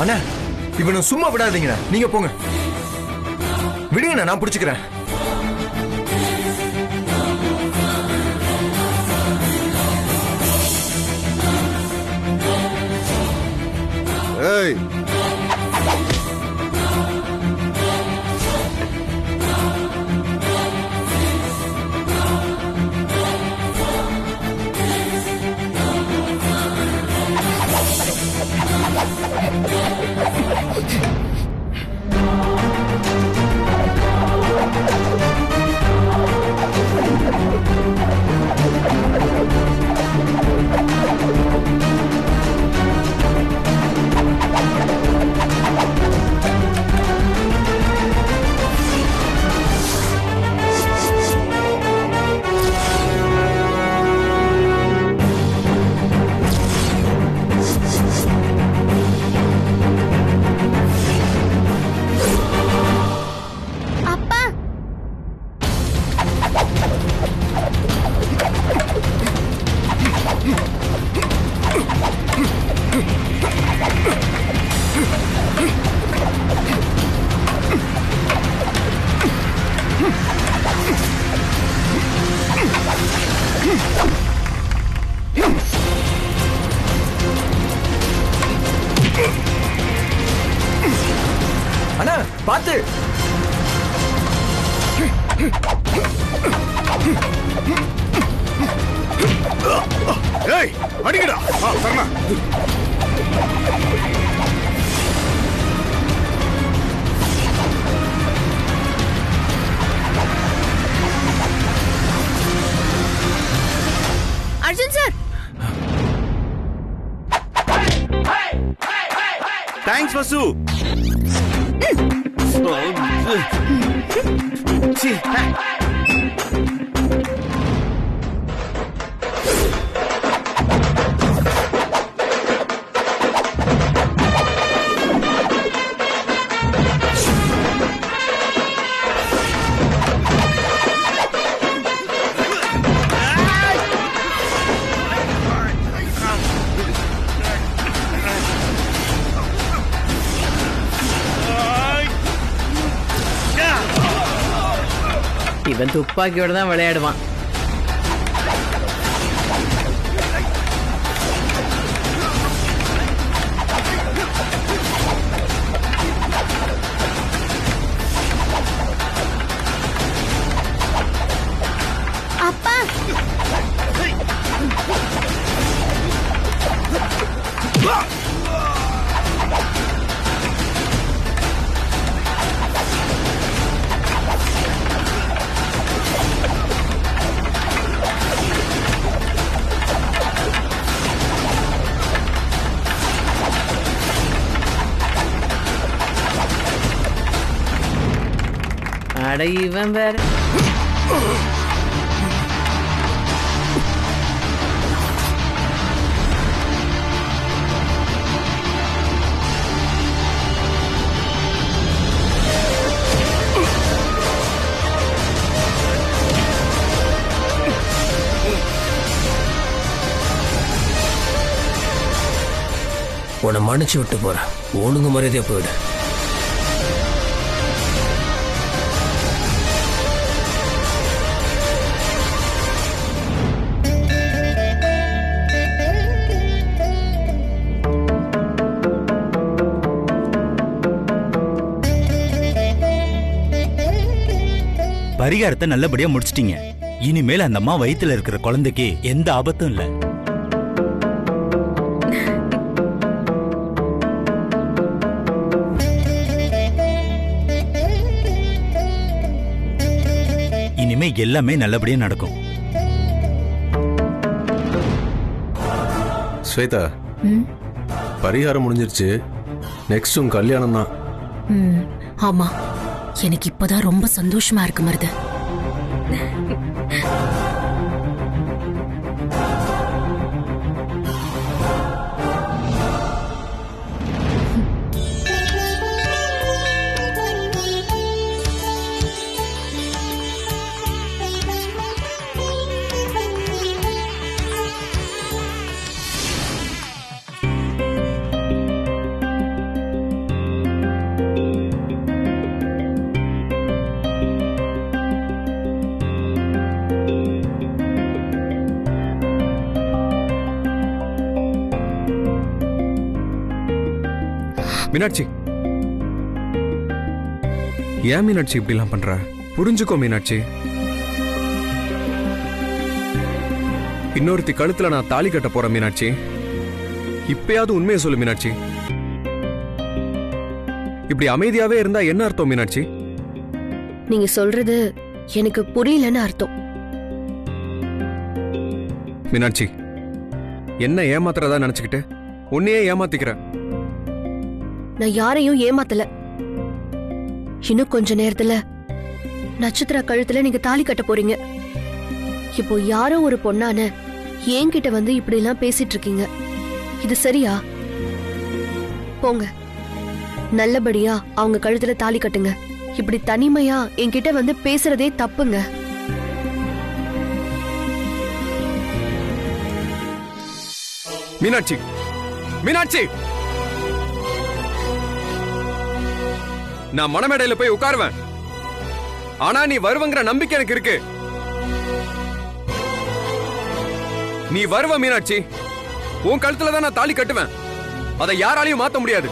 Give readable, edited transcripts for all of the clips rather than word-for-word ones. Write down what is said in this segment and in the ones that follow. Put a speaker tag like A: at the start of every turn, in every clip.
A: அண்ணா இவனை சும்மா விடாதீங்கண்ணா, நீங்க போங்க. விடுங்கண்ணா, நான் பிடிச்சுக்கிறேன்.
B: ஏய்,
C: அப்பா,
A: அண்ணா பாத்து.
B: ஏய், அடிக்கடா. சரணா.
C: அர்ஜுன் சார்.
B: தேங்க்ஸ் வசு.
D: இவன் துப்பாக்கியோட தான் விளையாடுவான்.
C: அப்பா,
D: அட இவன் வேற.
E: உன்னை மன்னிச்சு விட்டு போறேன், ஒழுங்கு மரியாதையா போயிடு.
F: பரிகாரத்தை நல்லபடியா முடிச்சிட்டீங்க. இனிமேல் அந்த அம்மா வயித்துல இருக்கிற குழந்தைக்கு எந்த ஆபத்தும் இல்ல. இனிமே எல்லாமே நல்லபடியா நடக்கும்.
B: ஸ்வேதா, பரிகாரம் முடிஞ்சிருச்சு. நெக்ஸ்ட் உன் கல்யாணம் தான்.
G: ஆமா, எனக்கு இப்பதான் ரொம்ப சந்தோஷமா இருக்கு மருது.
A: மீனாட்சி, ஏன் மீனாட்சி இப்படிலாம் பண்ற? புரிஞ்சுக்கோ மீனாட்சி. இன்னொருத்தி கழுத்துல நான் தாலி கட்ட போறேன் மீனாட்சி. இப்பயாவது உண்மையை சொல்லு மீனாட்சி. இப்படி அமைதியாவே இருந்தா என்ன அர்த்தம் மீனாட்சி?
H: நீங்க சொல்றது எனக்கு புரியலன்னு அர்த்தம்.
A: மீனாட்சி, என்ன ஏமாத்துறதா நினைச்சுக்கிட்டு உன்னையே ஏமாத்திக்கிற.
H: நான் யாரையும் ஏமாத்தல. இன்னும் கொஞ்ச நேரத்துல நட்சத்திர கழுத்துல நீங்க தாலி கட்ட போறீங்க. இப்போ யாரோ ஒரு பொண்ணான என்கிட்ட வந்து இப்படி எல்லாம் பேசிட்டு இருக்கீங்க. இது சரியா? போங்க, நல்லபடியா அவங்க கழுத்துல தாலி கட்டுங்க. இப்படி தனிமையா என்கிட்ட வந்து பேசுறதே தப்புங்க.
A: மீனாட்சி, மீனாட்சி, நான் மணமேடையில போய் உட்காருவேன். ஆனா நீ வருவங்கிற நம்பிக்கை எனக்கு இருக்கு. நீ வருவ மீனாட்சி. உன் கழுத்துல தான் நான் தாலி கட்டுவேன். அதை யாராலையும் மாத்த முடியாது.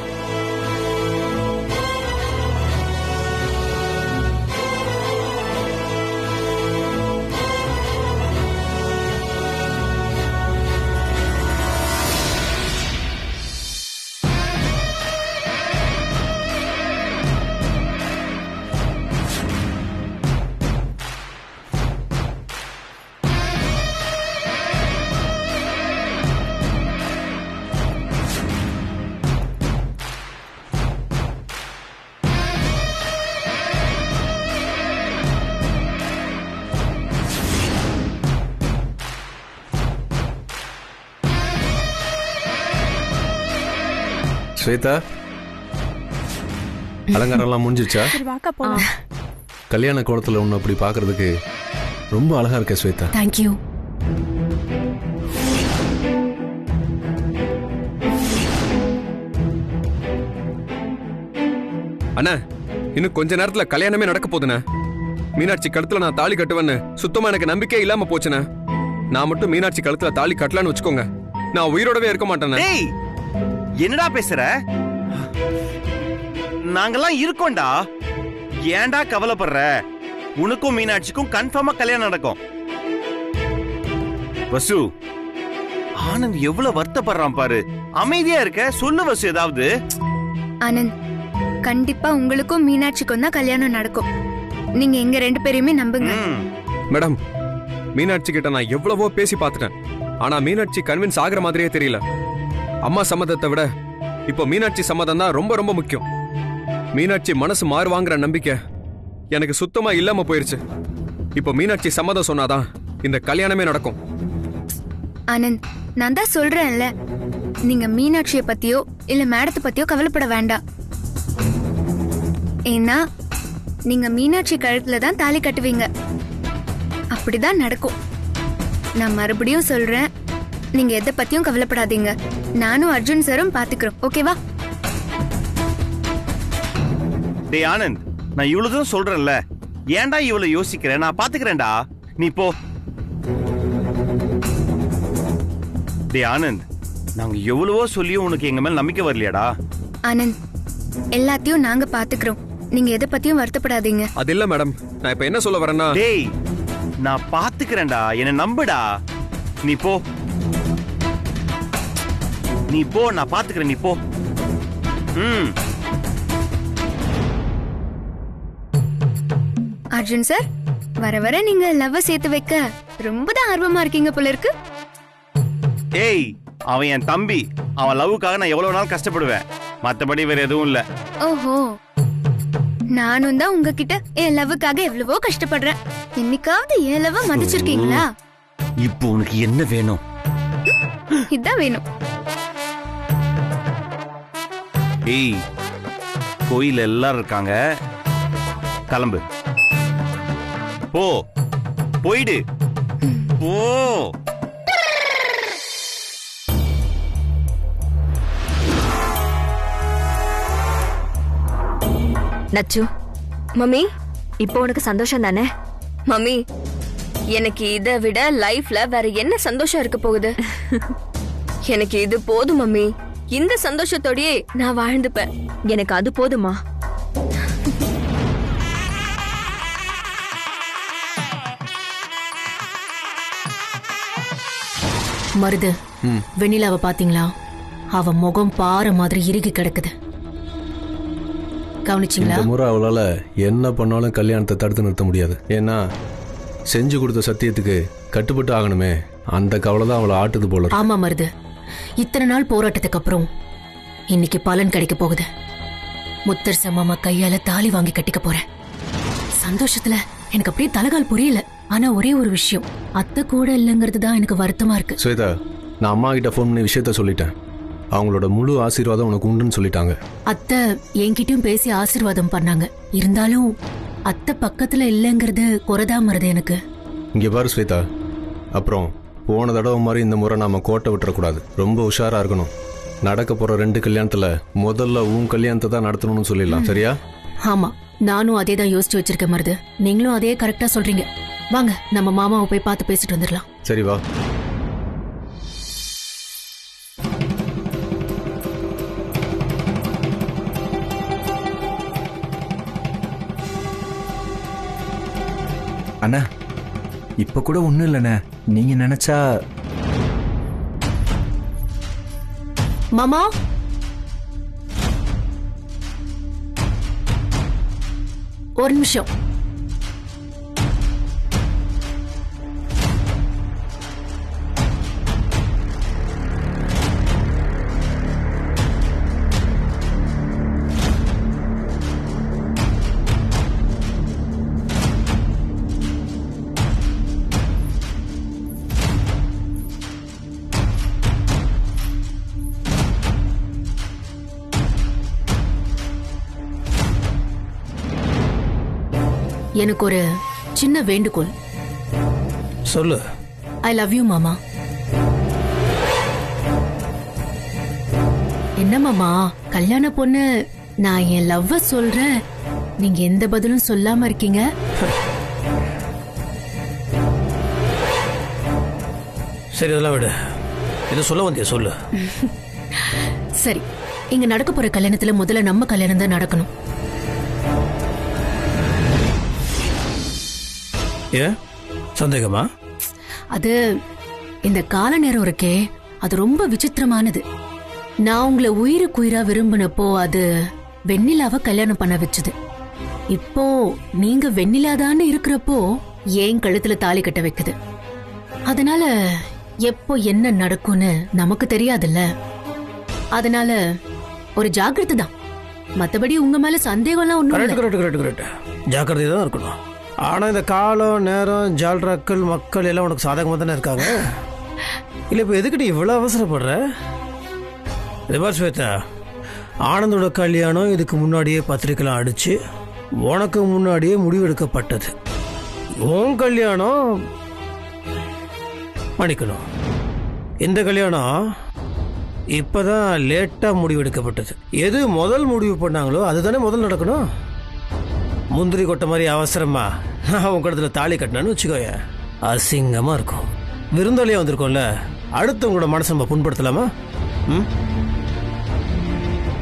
B: ஸ்வேதா, அலங்காரம்லாம் முடிஞ்சிருச்சா? கல்யாண கோலத்துல உன்னை அப்படி பாக்குறதுக்கு ரொம்ப அழகா இருக்க ஸ்வேதா.
G: தேங்க்யூ.
A: அண்ணா, இன்னும் கொஞ்ச நேரத்துல கல்யாணமே நடக்க போதுண்ணே. மீனாட்சி கழுத்துல நான் தாலி கட்டுவேன்னு சுத்தமா எனக்கு நம்பிக்கை இல்லாம போச்சுண்ணே. நான் மட்டும் மீனாட்சி கழுத்துல தாலி கட்டலான்னு வச்சுக்கோங்க, நான் உயிரோடவே இருக்க மாட்டேன்.
I: என்னடா பேசுற? நாங்கெல்லாம் இருக்கோம்டா. ஏன்டா கவலைப்படுற? உனக்கும் மீனாட்சிக்கும் கன்ஃபார்மா கல்யாணம் நடக்கும். வசு, ஆனந்த் எவ்வளவு வருத்தப்படுறான் பாரு. அமைதியா இருக்க, சொல்லு வசு ஏதாவது.
C: ஆனந்த், கண்டிப்பா உங்களுக்கும் மீனாட்சிக்கும் தான் கல்யாணம் நடக்கும். நீங்க எங்க 2 பேரையுமே நம்புங்க.
A: மேடம், மீனாட்சி கிட்ட நான் எவ்வளவோ பேசி பார்த்துட்டேன். ஆனா மீனாட்சி கன்வின்ஸ் ஆகுற மாதிரியே தெரியல. அம்மா சம்மதத்தை விட இப்போ மீனாட்சி சம்மதம் தான் ரொம்ப ரொம்ப முக்கியம். மீனாட்சி மனசு மாறுவாங்கிற நம்பிக்கை எனக்கு சுத்தமா இல்லாம போயிருச்சு. இப்போ மீனாட்சி சம்மதம் சொன்னாதான் இந்த கல்யாணமே நடக்கும்.
C: ஆனந்த், நான் தான் சொல்றேன்ல, நீங்க மீனாட்சியை பத்தியோ இல்ல மேடத்தை பத்தியோ கவலைப்பட வேண்டாம். ஏன்னா நீங்க மீனாட்சி கழுத்துல தான் தாலி கட்டுவீங்க. அப்படிதான் நடக்கும். நான் மறுபடியும் சொல்றேன், நீங்க எதை பத்தியும் கவலைப்படாதீங்க. நானும் அர்ஜுன் சாரும் பாத்துக்கிறோம். ஓகேவா?
I: டேய் ஆனந்த், நான் இவ்வளவுதான் சொல்றேன்ல, ஏன்டா இவ்வளவு யோசிக்கிற? நான் பாத்துக்கிறேன்டா, நீ போ. டேய் ஆனந்த், நாங்க எவ்வளவோ சொல்லியும் உனக்கு எங்க மேல நம்பிக்கை வரலையாடா?
C: ஆனந்த், எல்லாத்தையும் நாங்க பாத்துக்கிறோம். நீங்க எதை பத்தியும் வருத்தப்படாதீங்க.
A: அது இல்ல மேடம், நான் இப்ப என்ன சொல்ல வரேன்னா,
I: டேய் நான் பாத்துக்கிறேன்டா, என்ன நம்புடா. நீ போ, நீ போ, நான் பாத்துக்கிறேன், நீ போ.
C: அர்ஜுன் சார், வர வர நீங்க லவ் சேர்த்து வைக்க ரொம்ப தான் ஆர்வமா இருக்கீங்க போல இருக்கு.
I: ஏய், அவன் என் தம்பி. அவன் லவ்வுக்காக நான் எவ்வளவு நாள் கஷ்டப்படுவேன். மத்தபடி வேற எதுவும் இல்ல.
C: ஓஹோ, நானும் தான் உங்ககிட்ட என் லவ்வுக்காக எவ்வளவோ கஷ்டப்படுறேன். என்னைக்காவது என் லவ் மதிச்சிருக்கீங்களா?
I: இப்போ உனக்கு என்ன வேணும்?
C: இதான் வேணும்.
I: ஏய், கோயில எல்லாரும் இருக்காங்க, கிளம்பு. போ, போயிடு, போ.
J: நச்சு,
H: மம்மி,
J: இப்போ உனக்கு சந்தோஷம் தானே?
H: மம்மி, எனக்கு இதை விட லைஃப்ல வேற என்ன சந்தோஷம் இருக்க போகுது? எனக்கு இது போதும் மம்மி.
C: இந்த சந்தோஷத்தோடயே நான் வாழ்ந்துப்பேன்.
J: எனக்கு அது போதுமா?
G: மருது, வெண்ணிலாவை பாத்தீங்களா? அவ முகம் பாறை மாதிரி இறுகி கிடக்குது. கவனிச்சிங்களா?
B: இந்த முறை அவளால என்ன பண்ணாலும் கல்யாணத்தை தடுத்து நிறுத்த முடியாது. ஏன்னா செஞ்சு கொடுத்த சத்தியத்துக்கு கட்டுப்பட்டு ஆகணுமே, அந்த கவலை தான் அவளை ஆட்டுது போல.
G: ஆமா மருது, இத்தனை நாள் போராட்டத்துக்கு அப்புறம் இன்னைக்கு பலன் கிடைக்க போகுது. முத்தர் சம்மாமா கையால தாலி வாங்கி கட்டிக்க போறேன். சந்தோஷத்துல எனக்கு அப்படியே தலகால் புரியல. ஆனா ஒரே ஒரு விஷயம், அத்தை கூட இல்லைங்கிறது தான் எனக்கு வருத்தமா இருக்கு.
B: ஸ்வேதா, நான் அம்மா கிட்ட ஃபோன் பண்ணி விஷயத்த சொல்லிட்டேன். அவங்களோட முழு ஆசீர்வாதம் உனக்கு உண்டுன்னு சொல்லிட்டாங்க.
G: அத்தை என்கிட்டயும் பேசி ஆசீர்வாதம் பண்ணாங்க. இருந்தாலும் அத்தை பக்கத்துல இல்லைங்கிறது குறைதான் மருது எனக்கு.
B: இங்க பாரு ஸ்வேதா, அப்புறம் போன தடவை மாதிரி இந்த முறை நாம கோட்டை விட்டுறக்கூடாது. ரொம்ப உஷாரா இருக்கணும். நடக்க போற 2 கல்யாணத்துல முதல்ல உன் கல்யாணத்தை தான் நடத்தணும்னு சொல்லிடலாம். சரியா?
G: ஆமா, நானும் அதே தான் யோசிச்சு வச்சிருக்கேன் மருது. நீங்களும் அதே கரெக்டா சொல்றீங்க. வாங்க நம்ம மாமாவை போய் பார்த்து பேசிட்டு வந்துடலாம்.
B: சரி வா.
K: அண்ணா, இப்ப கூட ஒண்ணும் இல்லைண்ணே. நீங்க நினைச்சா.
G: மாமா, ஒரு நிமிஷம். எனக்கு ஒரு சின்ன வேண்டுகோள்.
E: சொல்லு.
G: ஐ லவ் யூ மாமா. என்ன மாமா, கல்யாண பொண்ணு நான் என் லவ்வ சொல்றேன், நீங்க எந்த பதிலும் சொல்லாம இருக்கீங்க?
E: சரி, அதெல்லாம் விடு. இதை சொல்ல வந்தியா? சொல்லு.
G: சரி, இங்க நடக்க போற கல்யாணத்துல முதல்ல நம்ம கல்யாணம் தான் நடக்கணும்.
E: ஏன் சந்தேகமா?
G: அது இந்த கால நேரம் இருக்கே, அது ரொம்ப விசித்திரமானது. நான் உங்களை உயிருக்குயிரா விரும்பினப்போ அது வெண்ணிலாவை கல்யாணம் பண்ண வச்சது. இப்போ நீங்க வெண்ணிலாதான்னு இருக்கிறப்போ ஏன் கழுத்துல தாலி கட்ட வைக்குது. அதனால எப்போ என்ன நடக்கும்னு நமக்கு தெரியாதுல்ல. அதனால ஒரு ஜாக்கிரதை தான். மத்தபடி உங்க மேல சந்தேகம்லாம் ஒண்ணும் இல்ல.
E: கரெக்ட். ஜாக்கிரதையா தான் இருக்கணும். ஆனா இந்த காலம் நேரம் ஜால்ராக்கள் மக்கள் எல்லாம் உனக்கு சாதகமா தானே இருக்காங்க. இல்ல இப்ப எதுக்கிட்ட இவ்வளவு அவசரப்படுற? ஸ்வேதா, ஆனந்தோட கல்யாணம் இதுக்கு முன்னாடியே பத்திரிக்கைலாம் அடிச்சு உனக்கு முன்னாடியே முடிவெடுக்கப்பட்டது. உன் கல்யாணம் மன்னிக்கணும், இந்த கல்யாணம் இப்பதான் லேட்டா முடிவெடுக்கப்பட்டது. எது முதல் முடிவு பண்ணாங்களோ அதுதானே முதல் நடக்கணும். முந்திரி கொட்ட மாதிரி அவசரமா அவன் கடத்துல தாலி கட்டினான்னு வச்சுக்கோய, அசிங்கமா இருக்கும். விருந்தாளியா வந்திருக்கோம்ல, அடுத்தவங்களோட மனசை நம்ம புண்படுத்தலாமா?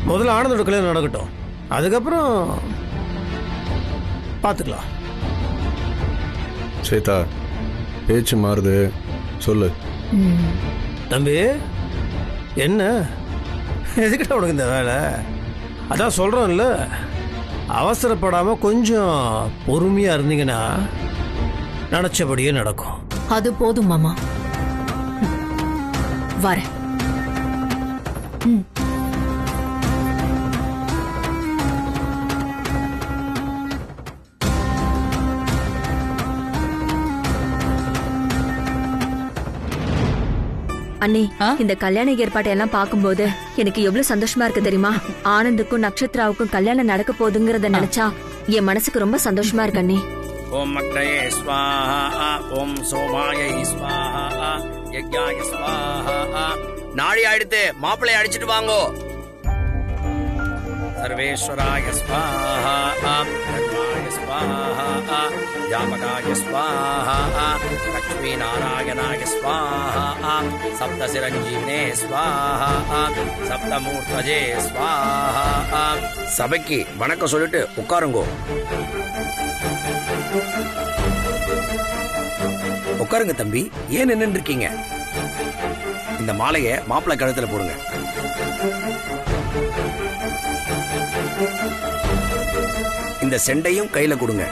E: முதல்ல ஆனந்தோட கல்யாணம் நடக்கட்டும், அதுக்கப்புறம் பார்த்துக்கலாம்.
B: ஸ்வேதா, பேச்சு மாறுது, சொல்லு.
E: தம்பி, என்ன எதுக்கிட்ட உனக்கு இந்த வேலை? அதான் சொல்றோம்ல, அவசரப்படாம கொஞ்சம் பொறுமையா இருந்தீங்கன்னா நினைச்சபடியே நடக்கும்.
G: அது போதும் மாமா, வரேன்.
J: அண்ணே, இந்த கல்யாண ஏற்பாட்டை எல்லாம் பார்க்கும்போது எனக்கு எவ்வளவு சந்தோஷமா இருக்கு தெரியுமா? ஆனந்துக்கும் நட்சத்திராவுக்கும் கல்யாணம் நடக்க போகுதுங்கிறத நினைச்சா என் மனசுக்கு ரொம்ப சந்தோஷமா இருக்கு அண்ணே.
L: ஓம் அக்ரயே ஸ்வாஹா, ஓம் சோமாயை ஸ்வாஹா, யக்ஞாய ஸ்வாஹா. நாழி ஆயிடுத்து, மாப்பிள்ளை அடிச்சிட்டு வாங்கோ. சர்வேஸ்வராய ஸ்வாஹா, தர்மாய स्वाहा व्यापकाय स्वाहा लक्ष्मी नारायणाय स्वाहा सप्तशिरञ्जीविने स्वाहा सप्तमूर्तजे स्वाहा சபைக்கு வணக்கம் சொல்லிட்டு உட்காருங்கோ. உட்காருங்க தம்பி, ஏன் நின்று இருக்கீங்க? இந்த மாலையை மாப்பிள்ளை கழுத்துல போடுங்க. இந்த செண்டையும் கையில கொடுங்க.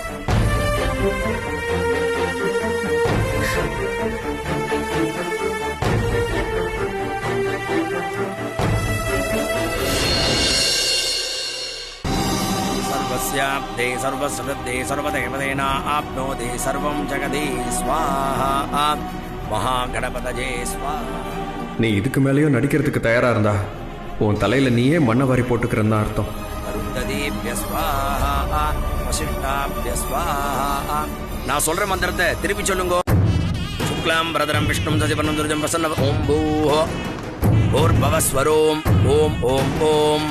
L: सर्वस्याब्दे सर्वसृद्धे सर्वदेवदेना आप्नोति सर्वं जगति स्वाहा महागणपतये स्वाहा.
A: நீ இதுக்கு மேலேயும் நடிக்கிறதுக்கு தயாரா இருந்தா உன் தலையில நீயே மண்ணை வாரி போட்டுக்கிறன்னு அர்த்தம்.
L: நான் சொல்ற மந்திரத்தை திருப்பி சொல்லுங்க. சுக்லாம் பிரதரம் விஷ்ணும் சசிவர்ணம் துர்ஜம் பிரசன்ன ஓம் பூஹோ ஓர்பவஸ்வரோம் ஓம் ஓம் ஓம்.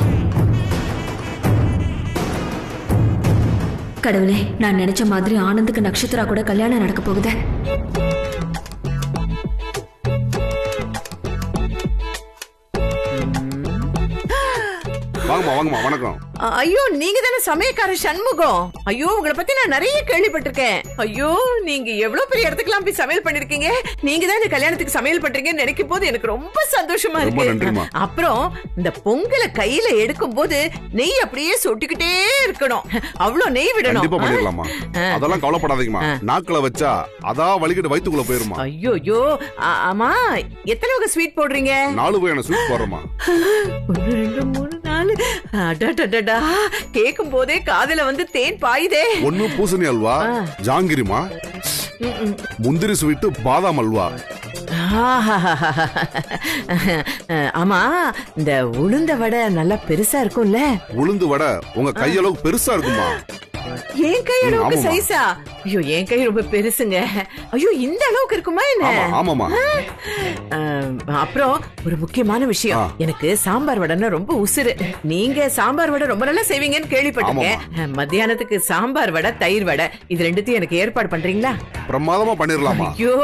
J: கடவுளே, நான் நினைச்ச மாதிரி ஆனந்துக்கு நட்சத்திரா கூட கல்யாணம் நடக்க போகுது.
M: வாங்கம்மா வணக்கம்.
D: ஐயோ, நீங்க தானே சமயக்கார சண்முகம்? ஐயோ, உங்களை பத்தி நான் நிறைய கேள்விப்பட்டிருக்கேன். ஐயோ, நீங்க எவ்வளவு பெரிய இடத்துக்குலாம் போய் சமையல் பண்ணிருக்கீங்க. நீங்க தான் இந்த கல்யாணத்துக்கு சமையல் பண்றீங்கன்னு நினைக்கும் போது எனக்கு ரொம்ப சந்தோஷமா இருக்கு. அப்புறம் இந்த பொங்கலை கையில எடுக்கும் போது நெய் அப்படியே சொட்டிக்கிட்டே இருக்கணும். அவ்வளவு நெய் விடணும்.
M: கண்டிப்பா பண்ணிடலாமா, அதெல்லாம் கவலைப்படாதீங்கம்மா. நாக்குல வச்சா அதான் வலிக்கிட்டு வயித்துக்குள்ள போயிருமா.
D: ஐயோ, ஆமா, எத்தனை வகை ஸ்வீட் போடுறீங்க?
M: 4 வகையான ஸ்வீட் போடுறோமா.
D: 1 2 3 4. கேக்கும் போதே காதுல வந்து தேன் பாயுதே.
M: 1 பூசணி அல்வா, ஜாங்கிரிமா, முந்திரி ஸ்வீட், பாதாம் அல்வா.
D: ஆமா, இந்த உளுந்த வடை நல்லா பெருசா இருக்கும்ல?
M: உளுந்து வடை உங்க கையளவுக்கு பெருசா இருக்குமா?
D: என் கை அளவுக்கு சைஸா? ஐயோ, என் கை ரொம்ப பெருசுங்க. ஐயோ, இந்த அளவுக்கு இருக்குமா என்ன?
M: ஆமாமா.
D: அப்புறம் ஒரு முக்கியமான விஷயம், எனக்கு சாம்பார் வடைன்னா ரொம்ப உசுரு. நீங்க சாம்பார் வடை ரொம்ப நல்லா செய்வீங்கன்னு கேள்விப்பட்டிருக்கேன். மத்தியானத்துக்கு சாம்பார் வடை, தயிர் வடை, இது ரெண்டுத்தையும் எனக்கு ஏற்பாடு பண்றீங்களா?
M: பிரமாதமா பண்ணிரலாமா.
D: ஐயோ,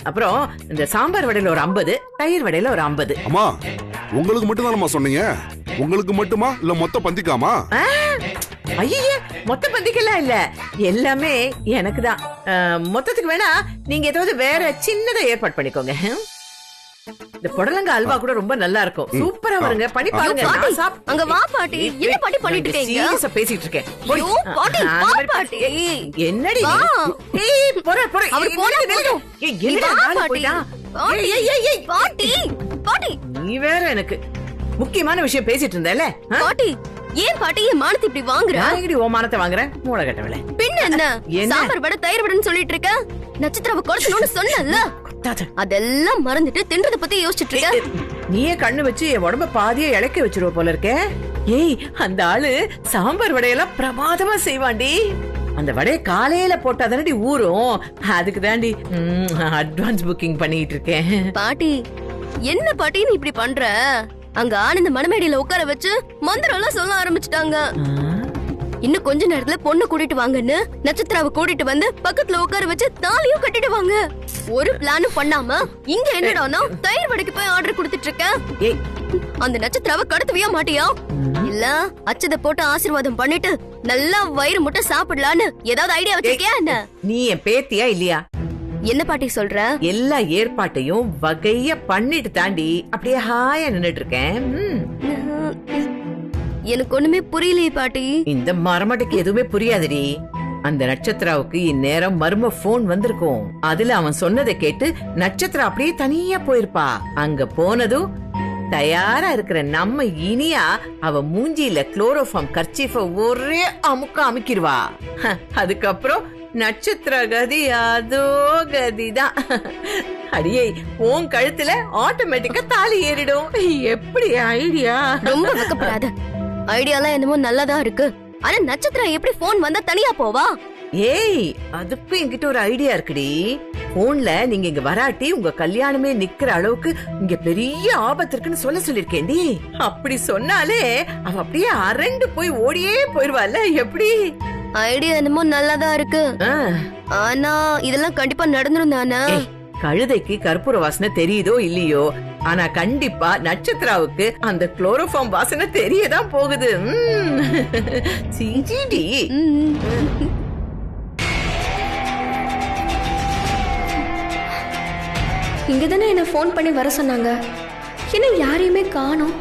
D: அப்புறம் இந்த சாம்பார் வடையில ஒரு 50, தயிர் வடையில ஒரு 50.
M: அம்மா, உங்களுக்கு மட்டும் தானம்மா சொன்னீங்க? உங்களுக்கு மட்டுமா இல்ல மொத்த பந்திக்காமா?
D: ஐயே, மொத்த பந்திக்கெல்லாம் இல்ல, எல்லாமே எனக்கு தான். மொத்தத்துக்கு வேணா நீங்க ஏதாவது வேற சின்னதை ஏற்பாடு பண்ணிக்கோங்க. இந்த புடலங்க அல்வா கூட ரொம்ப நல்லா இருக்கும். சூப்பரா வருங்க, பண்ணி பாருங்க.
H: அங்க வா பாட்டி. என்ன பாட்டி பண்ணிட்டு இருக்கீங்க?
D: சீரியஸா பேசிட்டு இருக்கேன்.
H: ஐயோ பாட்டி, வா பாட்டி.
D: என்னடி ஏய், போற அவர் போறது. ஏய், என்னடா நாளை போய்டா. ஏய்
H: பாட்டி, பாட்டி,
D: நீ வேற எனக்கு முக்கியமான விஷயம் பேசிட்டு இருந்தேல.
H: பாட்டி, ஏன் பாட்டி என் மானத்தை இப்படி வாங்குற?
D: நான் எங்கடி ஓ மானத்தை வாங்குறேன்? மூளை கட்டவளே.
H: பின்ன என்ன? சாம்பார் வடை, தயிர் வடைன்னு சொல்லிட்டு இருக்க. நட்சத்திராவை குறைச்சணும்னு சொன்னல, அதெல்லாம் மறந்துட்டு தின்றத பத்தி யோசிச்சுட்டு இருக்க.
D: நீயே கண்ணு வச்சு என் உடம்ப பாதியா இழைக்க வச்சிருவ போல இருக்க. ஏய், அந்த ஆளு சாம்பார் வடையெல்லாம் பிரமாதமா செய்வாண்டி. அந்த வடையை காலையில போட்டா தானடி ஊரும். அதுக்கு தாண்டி அட்வான்ஸ் புக்கிங் பண்ணிட்டு இருக்கேன்.
H: பாட்டி, என்ன பாட்டி நீ இப்படி பண்ற? அங்க ஆனந்த மணமேடியில உட்கார வச்சு மந்திரம் எல்லாம் சொல்ல ஆரம்பிச்சுட்டாங்க. இன்னும் கொஞ்ச நேரத்துல பொண்ணு கூட்டிட்டு வாங்கன்னு நட்சத்திராவை கூட்டிட்டு வந்து பக்கத்துல உட்கார வச்சு தாலியும் கட்டிடுவாங்க. ஒரு பிளானும் பண்ணாம இங்க என்னடானா தயிர் வடைக்கு போய் ஆர்டர் கொடுத்துட்டு இருக்க. அந்த நட்சத்திராவை கடத்தவியா மாட்டியா? இல்ல அச்சத போட்டு ஆசீர்வாதம் பண்ணிட்டு நல்லா வயிறு முட்டை சாப்பிடலான்னு ஏதாவது ஐடியா வச்சிருக்கியா என்ன?
D: நீ என் பேத்தியா இல்லையா?
H: என்ன பாட்டி சொல்ற?
D: எல்லா ஏற்பாட்டையும் வகையா பண்ணிட்டு தாண்டி அப்படியே ஹாயா நின்னுட்டு இருக்கேன்.
H: எனக்கு ஒண்ணுமே புரியலையே பாட்டி.
D: இந்த மரமட்டைக்கு எதுவுமே புரியாதுடி. அந்த நட்சத்திராவுக்கு இந்நேரம் மர்ம போன் வந்திருக்கும். அதுல அவன் சொன்னதை கேட்டு நட்சத்திரா அப்படியே தனியா போயிருப்பா. அங்க போனதும் தயாரா இருக்கிற நம்ம இனியா அவ மூஞ்சியில குளோரோஃபார்ம் கர்ச்சீஃப ஒரே அமுக்க அமுக்கிடுவா. அதுக்கப்புறம் நட்சத்திர கதி அதோ கதிதான். அடியே, உன் கழுத்துல ஆட்டோமேட்டிக்கா தாலி ஏறிடும். எப்படி ஐடியா?
H: ரொம்ப வெக்கப்படாத. ஐடியாலாம் என்னமோ நல்லாதான் இருக்கு. ஆனா நட்சத்திரா எப்படி போன் வந்தா தனியா போவா?
D: ஏய், அதுக்கும் என்கிட்ட ஒரு ஐடியா இருக்குடி. போன்ல நீங்க இங்க வராட்டி உங்க கல்யாணமே நிக்கிற அளவுக்கு இங்க பெரிய ஆபத்து இருக்குன்னு சொல்லிருக்கேன்டி. அப்படி சொன்னாலே அவ அப்படியே அரண்டு போய் ஓடியே போயிருவாள்ல. எப்படி?
H: ஐடியா என்னமோ நல்லாதான் இருக்கு. ஆனா இதெல்லாம் கண்டிப்பா நடந்துரும் தானே?
D: கழுதைக்கு கற்பூர வாசனை தெரியுதோ இல்லையோ, ஆனா கண்டிப்பா நட்சத்திராவுக்கு அந்த குளோரோஃபார்ம் வாசனை தெரியதான் போகுது. சிஜிடி.
H: இங்கதானே என்ன ஃபோன் பண்ணி வர சொன்னாங்க. என்ன யாரையுமே காணோம்.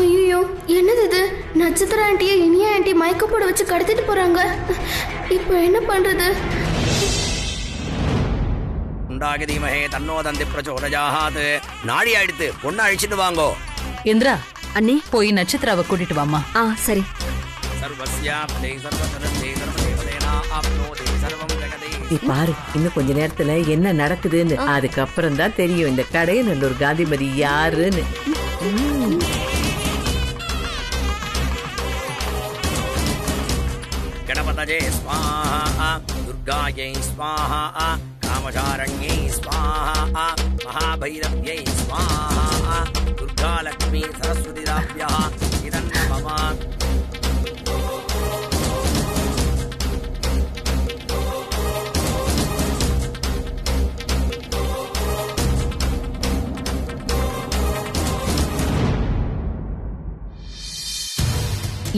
H: ஐயோ, என்னது இது? நட்சத்திர ஆண்டியை இனியா ஆண்டி மயக்க போட வச்சு கடத்திட்டு போறாங்க. இப்போ என்ன பண்றது?
L: உண்டாகதீமஹே தன்னோதந்தி பிரச்சோதயாத். நாடி ஆயிடுத்து, பொண்ணு அழிச்சிட்டு வாங்கோ.
N: இந்திரா,
J: அண்ணி
N: போய் நட்சத்திராவை கூட்டிட்டு வாமா.
J: சரி.
D: நீ பாரு, இன்னும் கொஞ்ச நேரத்துல என்ன நடக்குதுன்னு. அதுக்கப்புறம் தான் தெரியும் இந்த கடையநல்லூர் காந்திமதி யாருன்னு.
L: गणपतये स्वाहा, दुर्गायै स्वाहा, कामशारण्यै स्वाहा, महाभैरव्यै स्वाहा, दुर्गालक्ष्मी सरस्वतीदाभ्यः इदं नमः.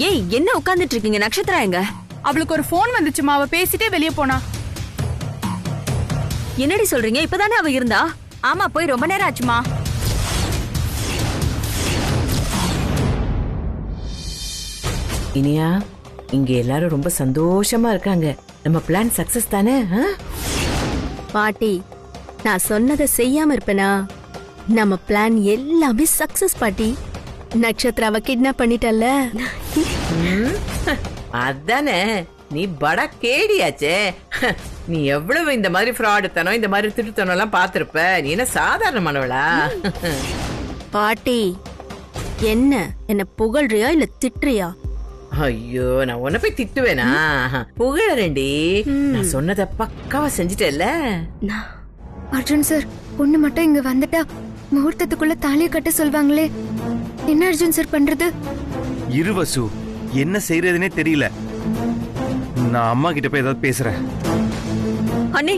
J: ஏய், என்ன உட்கார்ந்துட்டு இருக்கீங்க? நட்சத்திரா எங்க?
N: அவளுக்கு ஒரு போன் வந்துச்சுமா, அவ பேசிட்டே வெளியே போனா.
J: என்னடி சொல்றீங்க? இப்பதானே அவ இருந்தா.
N: ஆமா, போய் ரொம்ப நேரம் ஆச்சுமா.
D: இனியா, இங்க எல்லாரும் ரொம்ப சந்தோஷமா இருக்காங்க. நம்ம பிளான் சக்சஸ் தானே?
G: பாட்டி, நான் சொன்னதை செய்யாம இருப்பேனா? நம்ம பிளான் எல்லாமே சக்சஸ் பாட்டி. நட்சத்திராவை கிட்னாப் பண்ணிட்டல்ல.
D: அதானே, நீ படா கேடியாச்சே. நீ எவ்வளவு இந்த மாதிரி ஃப்ராடுத்தனம், இந்த மாதிரி திருத்தனம் எல்லாம் பாத்திருப்ப. நீ என்ன சாதாரணமானவளா?
G: பாட்டி, என்ன புகழ்றியா இல்ல திட்டுறியா?
D: ஐயோ, நான் உன்ன போய் திட்டுவேனா? புகழறேன்டி. நான் சொன்னதை பக்காவா செஞ்சுட்டேல்ல.
C: அர்ஜுன் சார், பொண்ணு மட்டும் இங்க வந்துட்டா முகூர்த்தத்துக்குள்ள தாலியை கட்ட சொல்வாங்களே, என்ன அர்ஜுன் சார் பண்றது?
I: இருவசு, என்ன செய்யறதுனே தெரியல. நான் அம்மா கிட்ட போய் ஏதாவது பேசுறேன்.
N: அண்ணே,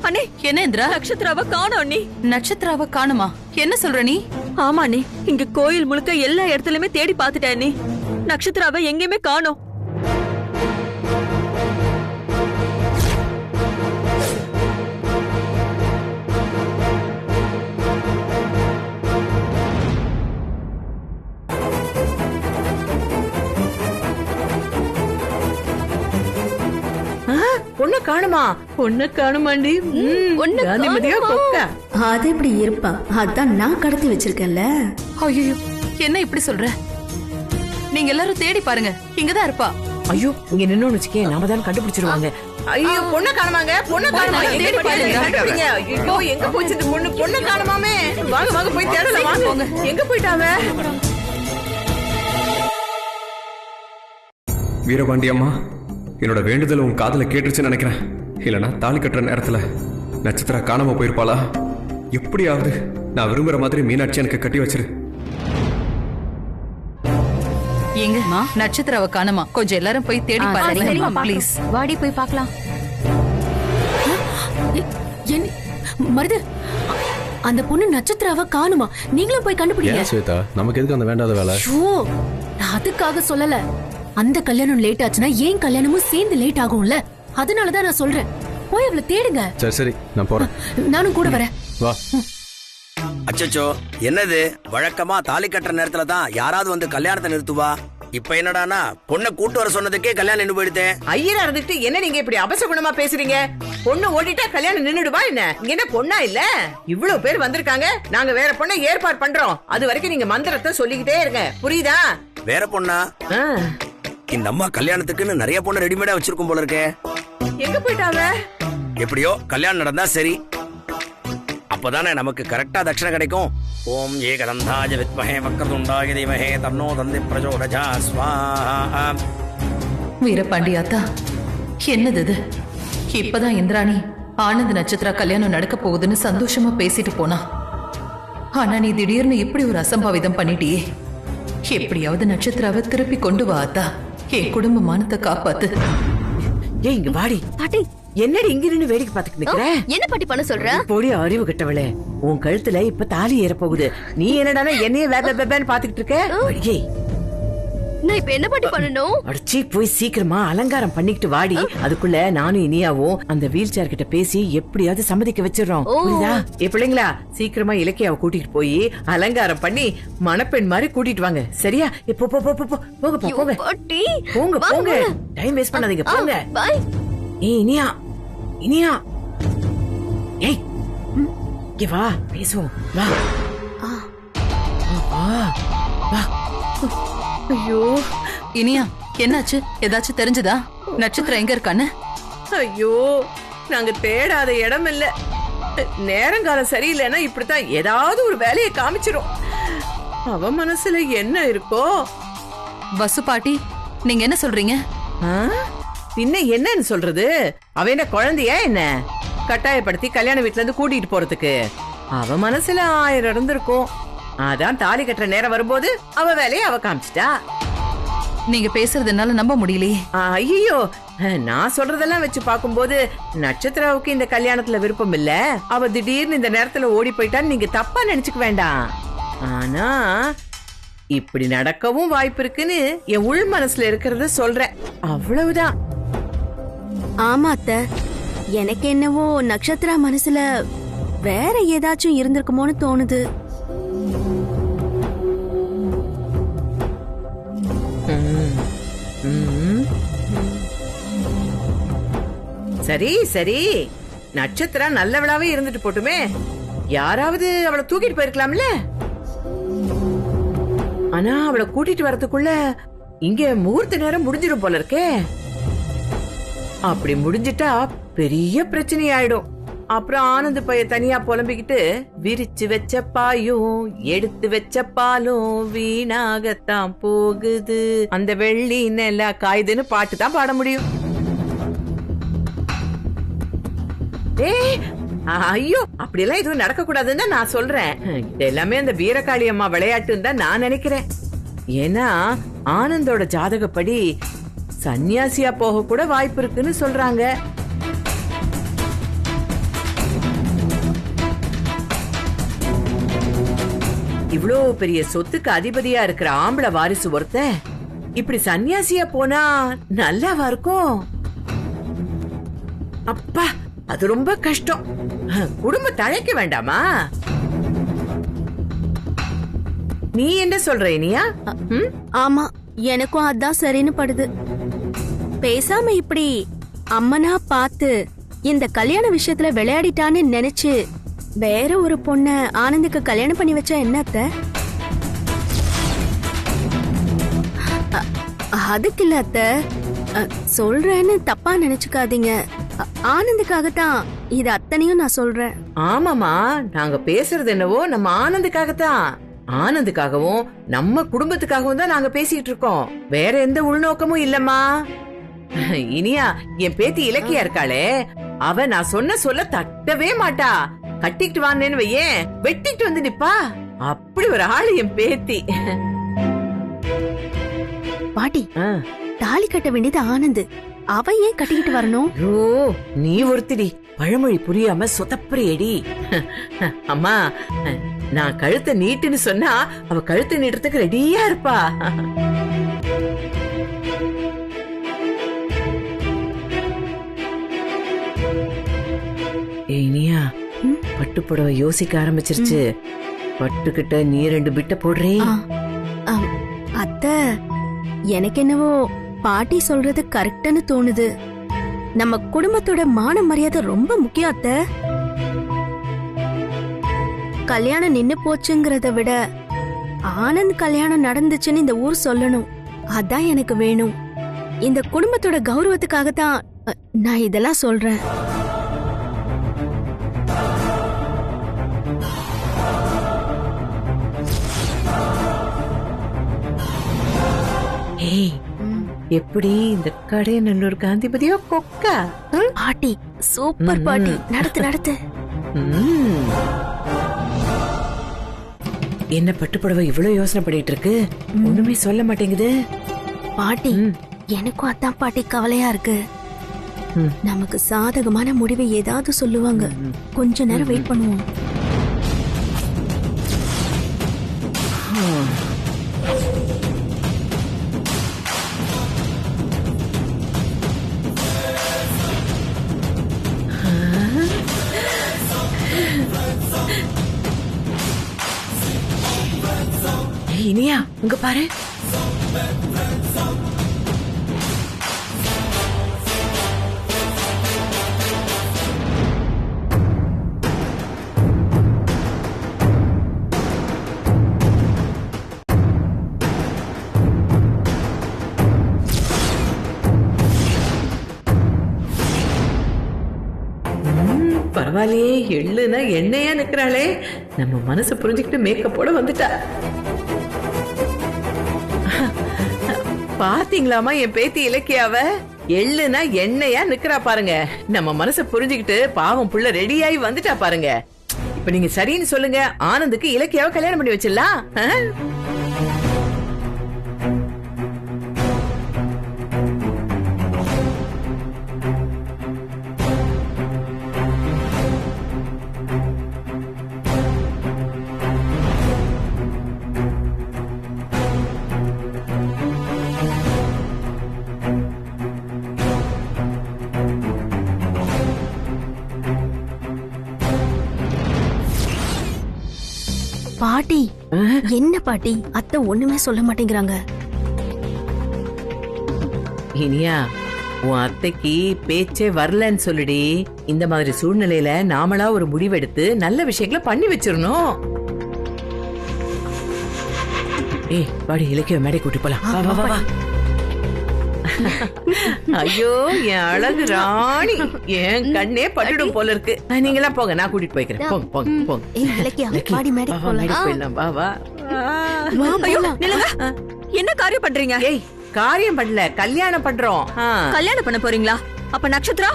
N: அண்ணே, என்ன இந்திரா? நட்சத்திராவை காணோம் அண்ணே. நட்சத்திராவை காணுமா? என்ன சொல்ற நீ?
J: ஆமா அண்ணே, இங்க கோயில் முழுக்க எல்லா இடத்துலயுமே தேடி பாத்துட்டேன் அண்ணே. நட்சத்திராவை எங்கேயுமே காணோம்.
D: பொண்ணு காணுமா? பொண்ணு காணுமாண்டி. காந்திமதியா கொக்கா?
G: அது எப்படி இருப்பா? அதான் நான் கடத்தி வச்சிருக்கேன்ல.
N: ஐயோ, என்ன இப்படி சொல்ற? நீங்க எல்லாரும் தேடி பாருங்க, இங்கதான் இருப்பா.
D: ஐயோ, இங்க நின்னு வச்சுக்கே, நாம தான் கண்டுபிடிச்சிருவாங்க. ஐயோ, பொண்ணு காணுமாங்க, பொண்ணு காணுமாங்க. தேடி பாருங்க. ஐயோ, எங்க போச்சு இந்த பொண்ணு? பொண்ணு காணுமாமே. வாங்க வாங்க போய் தேடலாம் வாங்க. எங்க போயிட்டாங்க?
A: வீரபாண்டி அம்மா, என்னோட வேண்டுதல் உன் காதல கேட்டுருச்சுன்னு நினைக்கிறேன். இல்லைன்னா தாலி கட்டுற நேரத்துல நட்சத்திரா காணாம போயிருப்பாளா? எப்படியாவது நான் விரும்புற மாதிரி மீனாட்சி எனக்கு கட்டி வச்சிரு.
N: எங்கம்மா நட்சத்திராவை காணுமா? கொஞ்சம் எல்லாரும் போய் தேடி பாருங்க ப்ளீஸ்.
J: வாடி போய் பார்க்கலாம்.
G: மருது, அந்த பொண்ணு நட்சத்திராவை காணுமா? நீங்களும் போய் கண்டுபிடிங்க.
B: ஸ்வேதா, நமக்கு எதுக்கு அந்த வேண்டாத வேலை?
G: நான் அதுக்காக சொல்லல. அந்த கல்யாணம் லேட் ஆச்சுன்னா ஏன் கல்யாணமும் சேர்ந்து லேட் ஆகும்ல. அதனாலதான் நான் சொல்றேன், போய் அவளை தேடுங்க.
B: சரி, நான் போறேன்.
G: நானும் கூட வரேன்.
B: வா.
L: அச்சச்சோ, என்னது வழக்கமா தாலி கட்டுற நேரத்துல தான் யாராவது வந்து கல்யாணத்தை நிறுத்துவா. இப்ப என்னடானா பொண்ணை கூட்டு வர சொன்னதுக்கே கல்யாணம் நின்று போயிடுதேன்.
D: ஐயரா இருந்துட்டு என்ன நீங்க இப்படி அபசகுணமா பேசுறீங்க? பொண்ணு ஓடிட்டா கல்யாணம் நின்னுடுவா என்ன? இங்க என்ன பொண்ணா இல்ல? இவ்வளவு பேர் வந்திருக்காங்க, நாங்க வேற பொண்ணை ஏற்பாடு பண்றோம். அது வரைக்கும் நீங்க மந்திரத்தை சொல்லிக்கிட்டே இருங்க, புரியுதா?
L: வேற பொண்ணா? இந்த அம்மா கல்யாணத்துக்குன்னு நிறைய பொண்ணு ரெடிமேடா வச்சிருக்கும் போல இருக்கே.
D: எங்க போயிட்டாங்க?
L: எப்படியோ கல்யாணம் நடந்தா சரி, அப்பதானே நமக்கு கரெக்டா தட்சணை கிடைக்கும். ஓம் ஏகதந்தாய வித்மஹே வக்ரதுண்டாய தீமஹே தன்னோ தந்தி பிரச்சோதயாத் ஸ்வாஹா.
N: வீரபாண்டியாத்தா, என்னது இது? இப்பதான் இந்திராணி ஆனந்த் நட்சத்திரா கல்யாணம் நடக்க போகுதுன்னு சந்தோஷமா பேசிட்டு போனா. ஆனா நீ திடீர்னு இப்படி ஒரு அசம்பாவிதம் பண்ணிட்டியே. எப்படியாவது நட்சத்திராவை திருப்பி கொண்டு வா அத்தா. என் குடும்ப மானத்தை காப்பாத்து.
D: ஏய் இங்க வாடி.
H: பாட்டி,
D: என்னடி இங்க நின்னு வேடிக்கை பாத்துட்டு நிக்கிற?
H: என்ன பாட்டி பண்ண சொல்ற?
D: போடி அறிவு கட்டவளே, உன் கழுத்துல இப்ப தாலி ஏற போகுது. நீ என்னடானா என்னைய வேபேன்னு பாத்துக்கிட்டு இருக்க? ஏய்,
H: நான் இப்ப என்ன பாட்டி பண்ணணும்?
D: அடிச்சி போய் சீக்கிரமா அலங்காரம் பண்ணிக்கிட்டு வாடி. அதுக்குள்ள நானும் இனியாவும் அந்த வீல் சேர் கிட்ட பேசி எப்படியாவது சம்மதிக்க வச்சிடறோம். புரியுதா? பிள்ளைங்களா, சீக்கிரமா இலக்கியாவை கூட்டிட்டு போய் அலங்காரம் பண்ணி மணப்பெண் மாதிரி கூட்டிட்டு வாங்க. சரியா? போங்க போங்க போங்க, டைம் வேஸ்ட் பண்ணாதீங்க, போங்க. ஏய் இனியா, இனியா, ஏய் இங்க வா, பேசுவோம், வா வா.
N: ஐயோ இனியா, என்னாச்சு? ஏதாச்சும் தெரிஞ்சதா? நட்சத்திரம் எங்க இருக்கான்னு?
D: ஐயோ, நாங்க தேடாத இடம் இல்ல. நேரங்காலம் சரியில்லைன்னா இப்படித்தான் ஏதாவது ஒரு வேலையை காமிச்சிரும். அவ மனசுல என்ன இருக்கோ?
N: வசு பாட்டி, நீங்க என்ன சொல்றீங்க?
D: பின்ன என்னன்னு சொல்றது? அவ என்ன குழந்தையா என்ன? கட்டாயப்படுத்தி கல்யாண வீட்டுல இருந்து கூட்டிட்டு போறதுக்கு அவ மனசுல 1000 இருந்திருக்கும். அதான் தாலி கட்டுற நேரம் வரும்போது அவ வேலையை அவ காமிச்சிட்டா.
N: நீங்க பேசுறதுனால நம்ப முடியலையே.
D: ஐயோ, நான் சொல்றதெல்லாம் வச்சு பாக்கும்போது நட்சத்திராவுக்கு இந்த கல்யாணத்துல விருப்பம் இல்ல. அவ திடீர்னு இந்த நேரத்துல ஓடி போயிட்டான்னு நீங்க தப்பா நினைச்சுக்க வேண்டாம். ஆனா இப்படி நடக்கவும் வாய்ப்பு இருக்குன்னு என் உள் மனசுல இருக்கிறத சொல்றேன், அவ்வளவுதான்.
H: ஆமா அத்தை, எனக்கு என்னவோ நட்சத்திரா மனசுல வேற ஏதாச்சும் இருந்திருக்குமோன்னு தோணுது.
D: சரி சரி, நட்சத்திரா நல்லவளாவே இருந்துட்டு போட்டுமே. யாராவது அவளை தூக்கிட்டு போயிருக்கலாம்ல. ஆனா அவளை கூட்டிட்டு வரதுக்குள்ள இங்க முகூர்த்த நேரம் முடிஞ்சிடும் போல இருக்கே. அப்படி முடிஞ்சிட்டா பெரிய பிரச்சனை ஆயிடும். அப்புறம் ஆனந்த் பைய தனியா புலம்பிக்கிட்டு விரிச்சு வச்ச பாயும் எடுத்து வச்ச பாலும் வீணாகத்தான் போகுது, அந்த வெள்ளி நெல்லா காயுதுன்னு பாட்டு தான் பாட முடியும். ஐயோ, அப்படியெல்லாம் எதுவும் நடக்க கூடாதுன்னு தான் நான் சொல்றேன். இது எல்லாமே அந்த வீரகாளி அம்மா விளையாட்டுன்னு தான் நான் நினைக்கிறேன். ஏன்னா ஆனந்தோட ஜாதகப்படி சன்னியாசியா போக கூட வாய்ப்பு இருக்குன்னு சொல்றாங்க. இவ்ளோ பெரிய சொத்துக்கு அதிபதியா இருக்கிற ஆம்பளை வாரிசு ஒருத்த இப்படி சன்னியாசியா போனா நல்லாவா இருக்கும்? அப்பா, அது ரொம்ப கஷ்டம். குடும்பம் தழைக்க வேண்டாமா? நீ என்ன சொல்ற இனியா?
H: ஆமா, எனக்கும் அதான் சரின்னு படுது. பேசாம இப்படி அம்மனா பார்த்து இந்த கல்யாண விஷயத்துல விளையாடிட்டான்னு நினைச்சு வேற ஒரு பொண்ண ஆனந்துக்கு கல்யாணம் பண்ணி வச்சா என்னத்த? அதுக்கு இல்ல அத்த, சொல்றேன்னு தப்பா நினைச்சுக்காதீங்க. ஆனந்துக்காகத்தான் இது அத்தனையும் நான் சொல்றேன்.
D: ஆமாமா, நாங்க பேசுறது என்னவோ நம்ம ஆனந்துக்காகத்தான். ஆனந்துக்காகவும் நம்ம குடும்பத்துக்காகவும் தான் நாங்க பேசிட்டு இருக்கோம். வேற எந்த உள்நோக்கமும் இல்லம்மா. இனியா, என் பேத்தி இலக்கியா இருக்காளே, அவ நான் சொல்ல தட்டவே மாட்டா. கட்டிட்டு வான்னு வையேன், வெட்டிட்டு வந்து நிப்பா. அப்படி ஒரு ஆளு என் பேத்தி.
H: பாட்டி, தாலி கட்ட வேண்டியது ஆனந்து, அவ ஏன் கட்டிக்கிட்டு வரணும்?
D: நீ ஒருத்திடி பழமொழி புரியாம சொதப்புறியடி. அம்மா, நான் கழுத்தை நீட்டுன்னு சொன்னா அவ கழுத்தை நீட்டுறதுக்கு ரெடியா இருப்பா. இனியா, பட்டுப்புடவை யோசிக்க ஆரம்பிச்சிருச்சு. பட்டுக்கிட்ட நீ 2 பிட்ட போடுறே.
H: அத்தை, எனக்கு என்னவோ பாட்டி சொல்றது கரெக்ட்னு தோணுது. நம்ம குடும்பத்தோட மான மரியாதை ரொம்ப முக்கியம் அத்தை. கல்யாணம் நின்னு போச்சுங்கிறத விட ஆனந்த் கல்யாணம் நடந்துச்சுன்னு இந்த ஊர் சொல்லணும். அதான் எனக்கு வேணும். இந்த குடும்பத்தோட கௌரவத்துக்காகத்தான் நான் இதெல்லாம் சொல்றேன்.
D: ஏய், எப்படி இந்த கடையநல்லூர் காந்திபதியோ கொக்கா?
H: பாட்டி சூப்பர் பாட்டி, நடத்து நடத்து.
D: என்ன பட்டுப்புடவை இவ்வளவு யோசனை பண்ணிட்டு இருக்கு? ஒண்ணுமே சொல்ல மாட்டேங்குது.
H: பாட்டி, எனக்கும் அதான் பாட்டி கவலையா இருக்கு. நமக்கு சாதகமான முடிவை ஏதாவது சொல்லுவாங்க. கொஞ்ச நேரம் வெயிட் பண்ணுவோம்.
D: இனியா, உங்க பாரு. பரவாயில்லையே, எள்ளுனா எண்ணெயா நிக்கிறாளே. நம்ம மனசு புரிஞ்சுக்கிட்டு மேக்கப்போட வந்துட்டா. பாத்தீங்களாமா என் பேத்தி இலக்கியாவ? எள்ளுனா எண்ணெயா நிக்கிறா பாருங்க. நம்ம மனச புரிஞ்சுக்கிட்டு பாவம் புள்ள ரெடியாயி வந்துட்டா பாருங்க. இப்ப நீங்க சரின்னு சொல்லுங்க, ஆனந்துக்கு இலக்கியாவை கல்யாணம் பண்ணி வச்சிடலாம்.
H: பாட்டி, என்ன பாட்டி, அத்தை ஒண்ணுமே சொல்ல மாட்டேங்கிறாங்க.
D: இனியா, உன் அத்தைக்கு பேச்சே வரலன்னு சொல்லுடி. இந்த மாதிரி சூழ்நிலையில நாமளா ஒரு முடிவெடுத்து நல்ல விஷயங்களை பண்ணி வச்சிரணும். ஏய், வாடி, இலக்கிய மேடை கூட்டி போலாம். வா வா வா. ஐயோ, என் அழகு ராணி, என் கண்ணே பட்டுடும் போல இருக்கு. நீங்களா போங்க, நான் கூட்டிட்டு போய்க்கிறேன். போங்க போங்க போங்க. போயிடலாம். வா வா.
J: என்ன காரியம் பண்றீங்க?
D: ஏய், காரியம் பண்ணல, கல்யாணம் பண்றோம்.
J: கல்யாணம் பண்ண போறீங்களா? அப்ப நட்சத்திரா?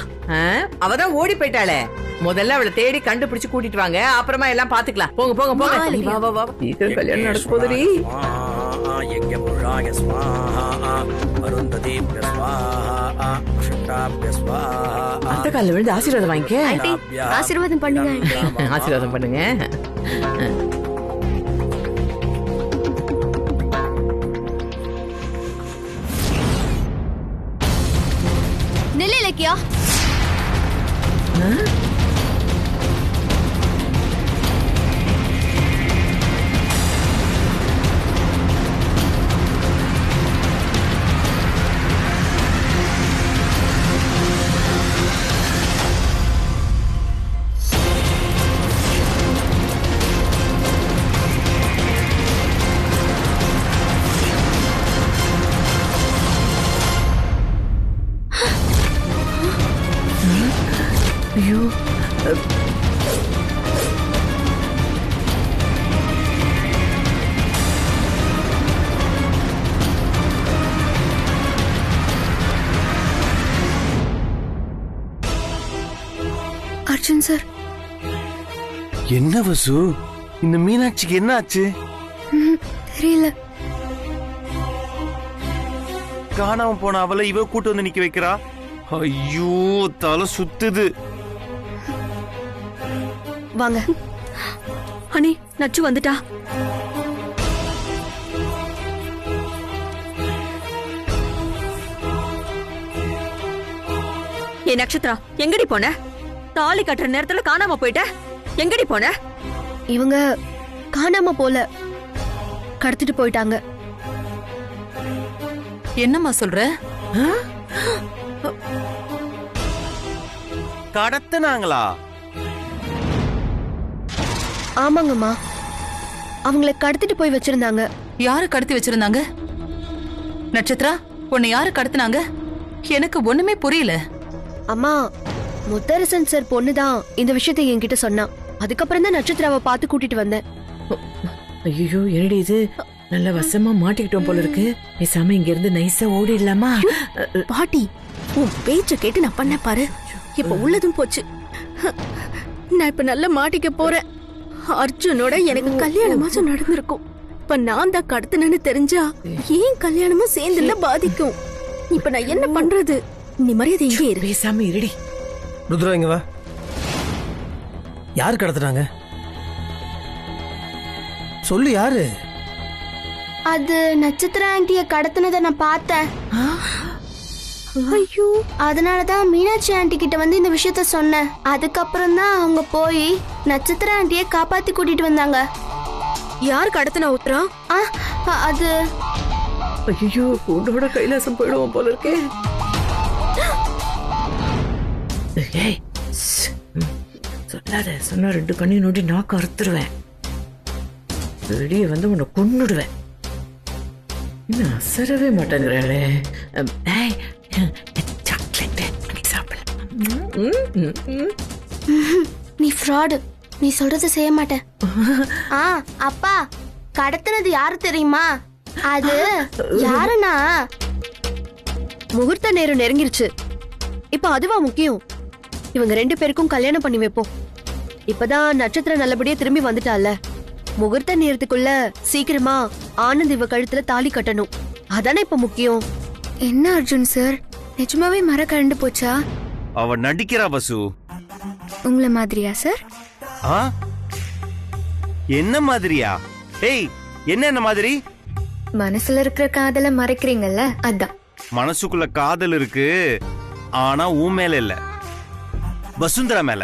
D: அவதான் ஓடி போயிட்டாளே. முதல்ல அவளை தேடி கண்டுபிடிச்சு கூட்டிட்டு வாங்க, அப்புறமா எல்லாம் பாத்துக்கலாம். போங்க போங்க போங்க. வா வா வா. சீக்கிரம் கல்யாணம் நடக்க போதுடி. அந்த காலில் விழுந்து ஆசீர்வாதம் வாங்கிக்க.
H: ஆசீர்வாதம் பண்ணுங்க.
D: ஆசீர்வாதம் பண்ணுங்க.
H: நில்லு இலக்கியா.
D: ஐயோ,
C: அர்ஜுன் சார்.
I: என்ன வசு, இந்த மீனாட்சிக்கு என்ன ஆச்சு?
C: தெரியல.
I: காணாம போன அவளை இவ கூட்டு வந்து நிக்க வைக்கிறா. ஐயோ, தலை சுத்துது.
H: வாங்க.
J: அனி, நச்சு வந்துட்டா. ஏ நட்சத்திரா, எங்கடி போன? தாலி கட்டுற நேரத்துல காணாம போயிட்ட. எங்கடி போன?
H: இவங்க காணாம போல, கடத்திட்டு போயிட்டாங்க.
N: என்னம்மா சொல்ற?
I: கடத்துனாங்களா?
H: ஆமாங்கம்மா, அவங்கள கடத்திட்டு போய் வச்சிருந்தாங்க.
N: யாரு கடத்தி வச்சிருந்தாங்க? நட்சத்திரா, உன்னை யாரு கடத்தினாங்க? எனக்கு ஒண்ணுமே புரியல.
H: அம்மா, முத்தரசன் சார் பொண்ணுதான் இந்த விஷயத்தை என்கிட்ட சொன்னா. அதுக்கப்புறம் தான் நட்சத்திராவை பார்த்து கூட்டிட்டு வந்தேன்.
D: ஐயோ, என்னடி இது? நல்ல வசமா மாட்டிக்கிட்டோம் போல இருக்கு. பேசாம இங்க இருந்து நைஸா ஓடிடலாமா?
O: பாட்டி, உன் பேச்ச கேட்டு நான் பண்ண பாரு. இப்ப உள்ளதும் போச்சு. நான் இப்ப நல்லா மாட்டிக்க போறேன். அர்ஜுனோட எனக்கு கல்யாண மாசம் நடந்திருக்கும். இப்ப நான் தான் கடத்தினு தெரிஞ்சா ஏன் கல்யாணமும் சேர்ந்துல பாதிக்கும். இப்ப நான் என்ன பண்றது? நீ மரியாதை இங்கே இரு.
D: பேசாம இருடி.
E: ருத்ரா, இங்க வா. யார் கடத்துறாங்க? சொல்லு, யாரு?
P: அது நட்சத்திர ஆண்டிய கடத்தினதை நான் பார்த்தேன். ஐயோ, அதனாலதான் மீனாட்சி ஆண்டி கிட்ட வந்து இந்த விஷயத்த சொன்னேன். அதுக்கப்புறம் தான் அவங்க போய் நட்சத்திர ஆண்டிய காப்பாத்தி கூட்டிட்டு வந்தாங்க.
O: யார் கடத்தினா உத்ரா?
P: அது
D: ஐயோ, பொண்ணோட கைலாசம் போயிடுவோம் போல இருக்கே. சொல்லாத, சொன்னா 2 கண்ணையும் நோண்டி நாக்கு அறுத்துருவேன். வெளியே வந்து உன்னை கொன்னுடுவேன். இன்னும் அசரவே மாட்டேங்கிறாளே.
P: நீ ஃப்ராடு. நீ சொல்றத செய்ய மாட்டேன். அப்பா, கடத்தினது யாரு தெரியுமா? அது யாருன்னா,
H: முகூர்த்த நேரம் நெருங்கிருச்சு. இப்ப அதுவா முக்கியம்? இவங்க 2 பேருக்கும் கல்யாணம் பண்ணி வைப்போம். இப்பதான் நட்சத்திரம் நல்லபடியா திரும்பி வந்துட்டால. முகூர்த்த நேரத்துக்குள்ள சீக்கிரமா ஆனந்த் இவ கழுத்துல தாலி கட்டணும். அதானே இப்ப முக்கியம்.
C: என்ன அர்ஜுன் சார், நிஜமாவே மர கரண்டு போச்சா?
I: அவ நடிக்கிறா வசு.
C: உங்கள மாதிரியா சார்?
I: என்ன மாதிரியா? ஏய், என்ன மாதிரி?
C: மனசுல இருக்கிற காதல மறைக்கிறீங்கல்ல, அதான்.
I: மனசுக்குள்ள காதல் இருக்கு, ஆனா உன் மேல இல்ல, வசுந்தரா மேல,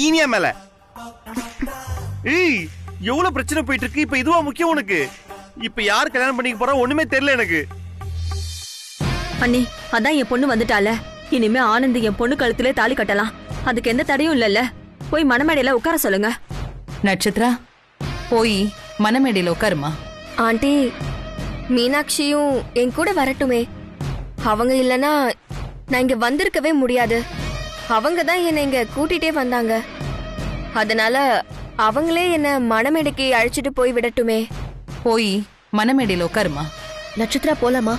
I: இனியா மேல. ஏய், எவ்வளவு பிரச்சனை போயிட்டு இருக்கு. இப்ப இதுவா முக்கியம் உனக்கு? இப்ப யார் கல்யாணம் பண்ணிக்க போறா ஒண்ணுமே தெரியல எனக்கு.
J: அண்ணி, அதான் என் பொண்ணு வந்துட்டால. இனிமே ஆனந்த் என் பொண்ணு கழுத்திலே தாலி கட்டலாம். அதுக்கு எந்த தடையும் இல்லல்ல. போய் மணமேடையில உட்கார சொல்லுங்க.
N: நட்சத்திரா, போய் மணமேடையில உட்காருமா.
O: ஆண்டி, மீனாட்சியும் என் கூட வரட்டுமே. அவங்க இல்லனா நான் இங்க வந்திருக்கவே முடியாது. அவங்க தான் என்னை இங்க கூட்டிட்டே வந்தாங்க. அதனால அவங்களே என்ன மணமேடைக்கு அழைச்சிட்டு போய் விடட்டுமே.
N: போய் மணமேடையில உட்காருமா.
H: நட்சத்திரா, போலாமா?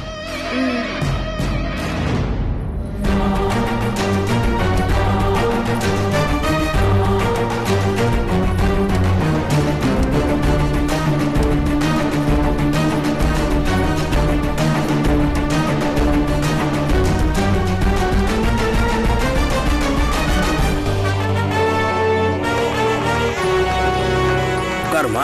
L: உட்காருமா.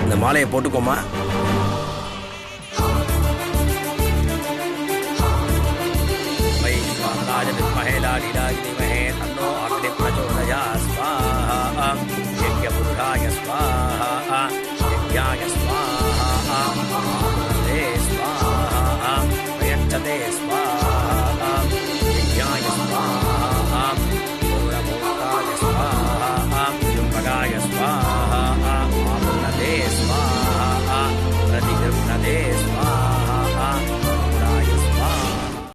L: இந்த மாலையை போட்டுக்கோமா.